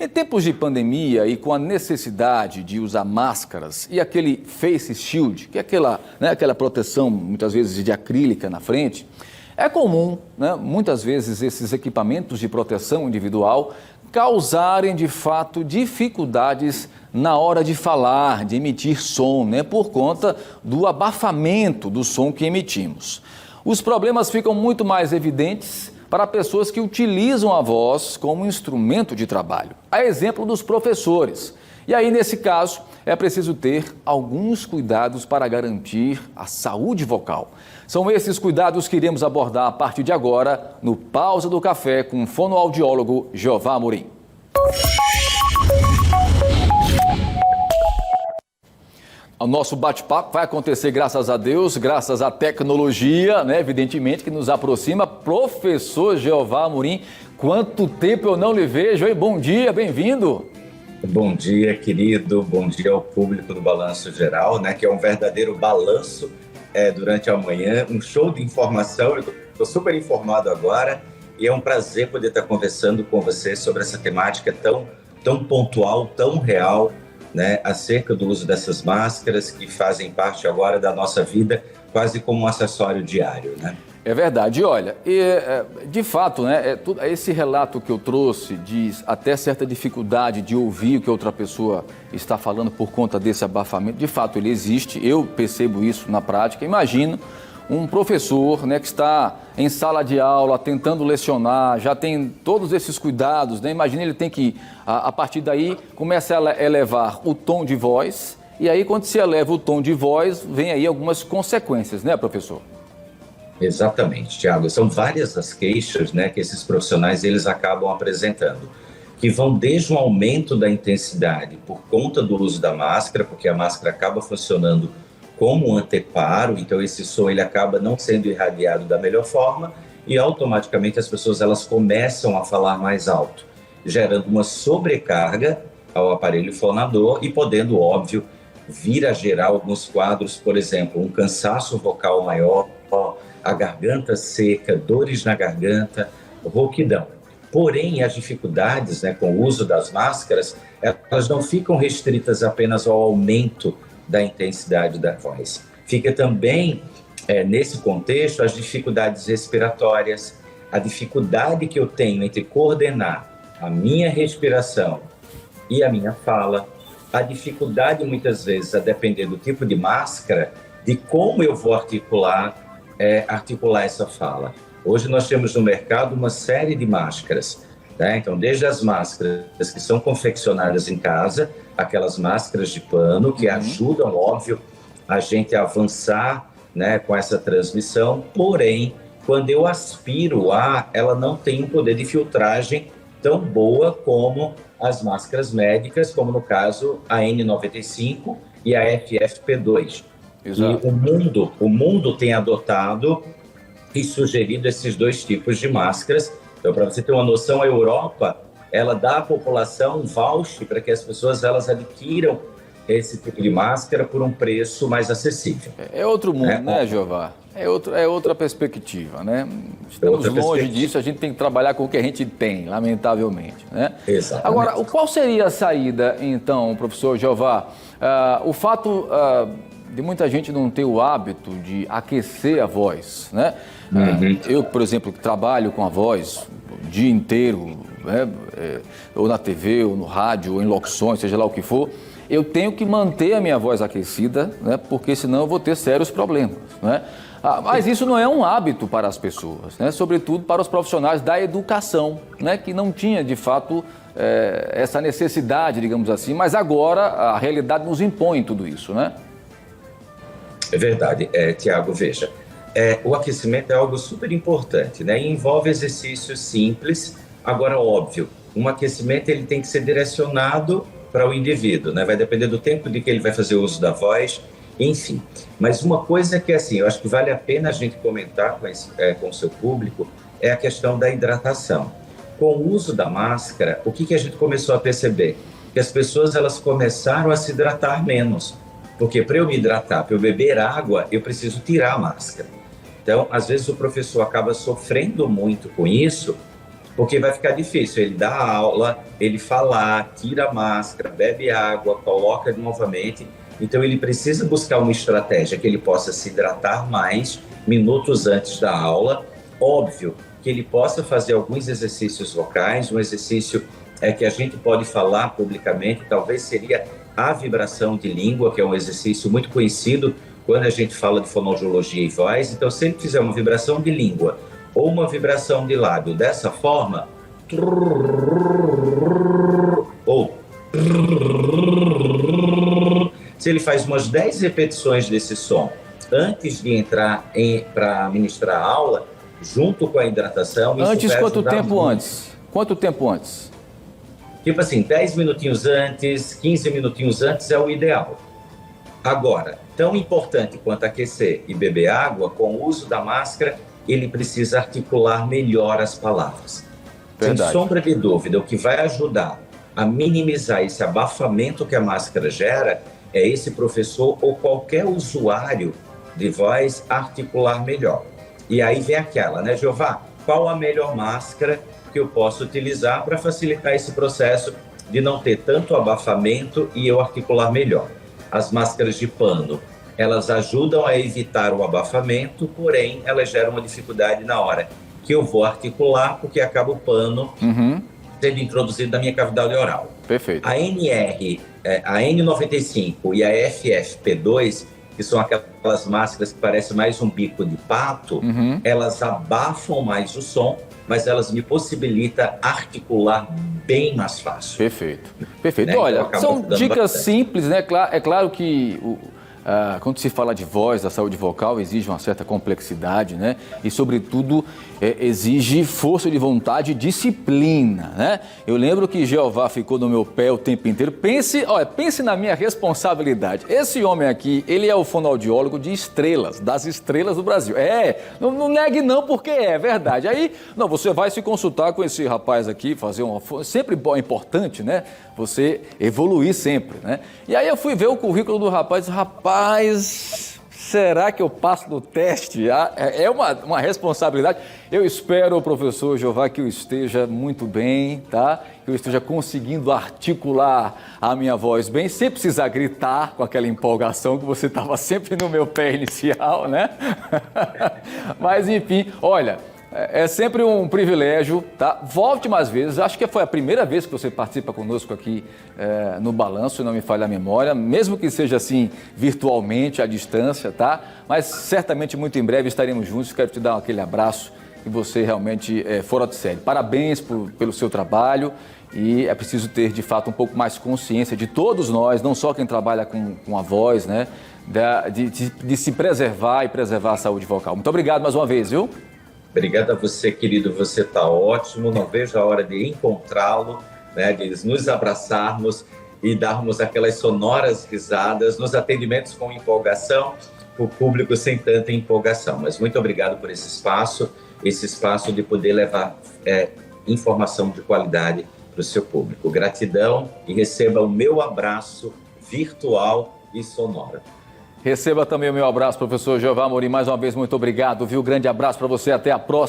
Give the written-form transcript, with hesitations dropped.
Em tempos de pandemia e com a necessidade de usar máscaras e aquele face shield, que é aquela proteção, muitas vezes de acrílica na frente, é comum, muitas vezes, esses equipamentos de proteção individual causarem, de fato, dificuldades na hora de falar, de emitir som, por conta do abafamento do som que emitimos. Os problemas ficam muito mais evidentes para pessoas que utilizam a voz como instrumento de trabalho. A exemplo dos professores. E aí, nesse caso, é preciso ter alguns cuidados para garantir a saúde vocal. São esses cuidados que iremos abordar a partir de agora no Pausa do Café com o fonoaudiólogo Jeová Amorim. O nosso bate-papo vai acontecer, graças a Deus, graças à tecnologia, evidentemente, que nos aproxima. Professor Jeová Amorim, quanto tempo eu não lhe vejo, hein? Bom dia, bem-vindo. Bom dia, querido. Bom dia ao público do Balanço Geral, que é um verdadeiro balanço durante a manhã, um show de informação. Eu estou super informado agora e é um prazer poder estar conversando com você sobre essa temática tão pontual, tão real, acerca do uso dessas máscaras que fazem parte agora da nossa vida, quase como um acessório diário, É verdade. Olha, de fato, esse relato que eu trouxe diz até certa dificuldade de ouvir o que outra pessoa está falando por conta desse abafamento. De fato, ele existe, eu percebo isso na prática. Imagino um professor que está em sala de aula, tentando lecionar, já tem todos esses cuidados, Imagina, ele tem que, a partir daí, começa a elevar o tom de voz, e aí quando se eleva o tom de voz, vem aí algumas consequências, professor? Exatamente, Tiago. São várias as queixas que esses profissionais eles acabam apresentando, que vão desde um aumento da intensidade por conta do uso da máscara, porque a máscara acaba funcionando como um anteparo, então esse som ele acaba não sendo irradiado da melhor forma e automaticamente as pessoas elas começam a falar mais alto, gerando uma sobrecarga ao aparelho fonador e podendo, óbvio, vir a gerar alguns quadros, por exemplo, um cansaço vocal maior, a garganta seca, dores na garganta, rouquidão. Porém, as dificuldades com o uso das máscaras, elas não ficam restritas apenas ao aumento da intensidade da voz. Fica também, nesse contexto, as dificuldades respiratórias, a dificuldade que eu tenho entre coordenar a minha respiração e a minha fala, a dificuldade, muitas vezes, a depender do tipo de máscara, de como eu vou articular essa fala. Hoje nós temos no mercado uma série de máscaras, Então, desde as máscaras que são confeccionadas em casa, aquelas máscaras de pano que ajudam, óbvio, a gente a avançar com essa transmissão, porém, quando eu aspiro o ar, ela não tem um poder de filtragem tão boa como as máscaras médicas, como no caso a N95 e a FFP2. Exato. E o mundo tem adotado e sugerido esses dois tipos de máscaras. Então, para você ter uma noção, a Europa, ela dá à população um voucher para que as pessoas elas adquiram esse tipo de máscara por um preço mais acessível. É outro mundo, Jeová? É outra perspectiva, Estamos longe disso, a gente tem que trabalhar com o que a gente tem, lamentavelmente, Exatamente. Agora, qual seria a saída, então, professor Jeová? O fato de muita gente não ter o hábito de aquecer a voz, Eu, por exemplo, que trabalho com a voz o dia inteiro, ou na TV, ou no rádio, ou em locuções, seja lá o que for, eu tenho que manter a minha voz aquecida, porque senão eu vou ter sérios problemas, Mas isso não é um hábito para as pessoas, Sobretudo para os profissionais da educação, que não tinha, de fato, essa necessidade, digamos assim, mas agora a realidade nos impõe tudo isso, É verdade, Tiago, veja, o aquecimento é algo super importante, e envolve exercícios simples. Agora, óbvio, um aquecimento ele tem que ser direcionado para o indivíduo, vai depender do tempo de que ele vai fazer uso da voz, enfim. Mas uma coisa que, assim, eu acho que vale a pena a gente comentar com o seu público é a questão da hidratação. Com o uso da máscara, o que a gente começou a perceber? Que as pessoas elas começaram a se hidratar menos. Porque para eu me hidratar, para eu beber água, eu preciso tirar a máscara. Então, às vezes o professor acaba sofrendo muito com isso, Porque vai ficar difícil ele dar aula, ele falar, tira a máscara, bebe água, coloca novamente. Então ele precisa buscar uma estratégia que ele possa se hidratar mais minutos antes da aula. Óbvio que ele possa fazer alguns exercícios vocais, um exercício que a gente pode falar publicamente, talvez seria a vibração de língua, que é um exercício muito conhecido quando a gente fala de fonoaudiologia e voz. Então, se ele fizer uma vibração de língua ou uma vibração de lábio dessa forma, ou se ele faz umas 10 repetições desse som antes de entrar para ministrar a aula, junto com a hidratação... Antes, quanto tempo antes? Quanto tempo antes? Tipo assim, 10 minutinhos antes, 15 minutinhos antes é o ideal. Agora, tão importante quanto aquecer e beber água, com o uso da máscara, ele precisa articular melhor as palavras. Verdade. Sem sombra de dúvida, o que vai ajudar a minimizar esse abafamento que a máscara gera é esse professor ou qualquer usuário de voz articular melhor. E aí vem aquela, né, Jeová? Qual a melhor máscara que eu posso utilizar para facilitar esse processo de não ter tanto abafamento e eu articular melhor? As máscaras de pano, elas ajudam a evitar o abafamento, porém elas geram uma dificuldade na hora que eu vou articular, porque acaba o pano sendo introduzido na minha cavidade oral. Perfeito. A a N95 e a FFP2, que são aquelas máscaras que parecem mais um bico de pato, elas abafam mais o som, mas elas me possibilitam articular bem mais fácil. Perfeito. Perfeito. Né? Olha, Então, são dicas bastante. simples, né? É claro que quando se fala de voz, da saúde vocal, exige uma certa complexidade, né? E, sobretudo, exige força de vontade e disciplina, né? Eu lembro que Jeová ficou no meu pé o tempo inteiro. Pense na minha responsabilidade. Esse homem aqui, ele é o fonoaudiólogo de estrelas, das estrelas do Brasil. Não negue não, porque é verdade. Aí, não, você vai se consultar com esse rapaz aqui, fazer sempre é importante, né? Você evoluir sempre, né? E aí eu fui ver o currículo do rapaz, será que eu passo no teste? É uma responsabilidade. Eu espero, professor Jeová, que eu esteja muito bem, tá? Que eu esteja conseguindo articular a minha voz bem, sem precisar gritar com aquela empolgação que você estava sempre no meu pé inicial, né? Mas, enfim, olha... É sempre um privilégio, tá? Volte mais vezes. Acho que foi a primeira vez que você participa conosco aqui no Balanço, se não me falha a memória, mesmo que seja assim virtualmente, à distância, tá? Mas certamente muito em breve estaremos juntos. Quero te dar aquele abraço e você realmente fora de série. Parabéns pelo seu trabalho e é preciso ter de fato um pouco mais consciência de todos nós, não só quem trabalha com a voz, né? De se preservar e preservar a saúde vocal. Muito obrigado mais uma vez, viu? Obrigado a você, querido. Você está ótimo. Não vejo a hora de encontrá-lo, né, de nos abraçarmos e darmos aquelas sonoras risadas nos atendimentos com empolgação, o público sem tanta empolgação. Mas muito obrigado por esse espaço de poder levar informação de qualidade para o seu público. Gratidão e receba o meu abraço virtual e sonoro. Receba também o meu abraço, professor Jeová Amorim. Mais uma vez, muito obrigado, viu? Grande abraço para você, até a próxima.